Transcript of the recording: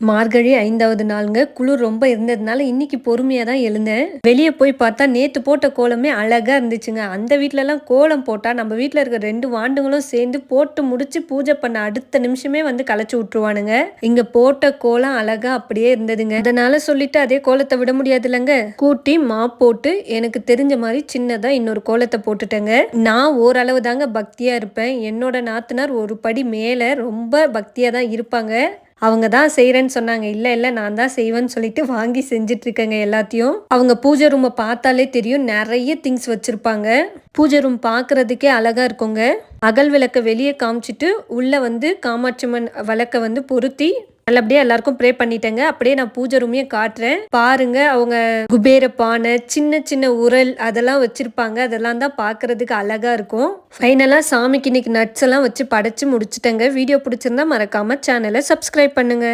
மார்கழி 5வது நாளுங்க. குளிர் ரொம்ப இருந்ததுனால இன்னைக்கு பொறுமையா தான் எழுந்தேன். வெளிய போய் பார்த்தா நேத்து போட்ட கோலமே அழகா இருந்துச்சுங்க. அந்த வீட்லலாம் கோலம் போட்டா நம்ம வீட்ல இருக்க 2 வாண்டுங்களும் சேர்ந்து போட்டு முடிச்சு பூஜை பண்ண அடுத்த நிமிஷமே வந்து கலைச்சு விட்டுருவானுங்க. இங்க போட்ட கோலம் அழகா அப்படியே இருந்ததுங்க. அதனால சொல்லிட்டு அதே கோலத்த விட முடியாதுல்லங்க. கூட்டி மாப் போட்டு எனக்கு தெரிஞ்ச மாரி சின்னதா இன்னொரு கோலத்த போட்டுட்டேங்க. நான் ஓரளவு தாங்க பக்தியா இருப்பேன். என்னோட நாத்தனார் ஒரு படி மேல ரொம்ப பக்தியா தான் இருப்பாங்க. அவங்க தான் செய்றேன்னு சொன்னாங்க. இல்ல, இல்ல நான் தான் செய்வேன்னு சொல்லிட்டு வாங்கி செஞ்சுட்ருக்கேங்க எல்லாத்தையும். அவங்க பூஜை ரூம பார்த்தாலே தெரியும். நெறைய திங்ஸ் வச்சிருப்பாங்க. பூஜை ரூம் பார்க்கறதுக்கே அழகா இருக்குங்க. அகல் விளக்க வெளிய காமிச்சுட்டு, உள்ள வந்து காமாட்சியம்மன் விளக்க வந்து பொருத்தி நல்லபடியா எல்லாருக்கும் ப்ரே பண்ணிட்டேங்க. அப்படியே நான் பூஜை ரூமையும் காட்டுறேன். பாருங்க அவங்க குபேர பானை, சின்ன சின்ன உரல் அதெல்லாம் வச்சிருப்பாங்க. அதெல்லாம் தான் பார்க்கறதுக்கு அழகா இருக்கும். ஃபைனலா சாமிக்கு இன்னைக்கு நட்ஸ் எல்லாம் வச்சு படைச்சு முடிச்சுட்டேங்க. வீடியோ பிடிச்சிருந்தா மறக்காம சேனலை சப்ஸ்கிரைப் பண்ணுங்க.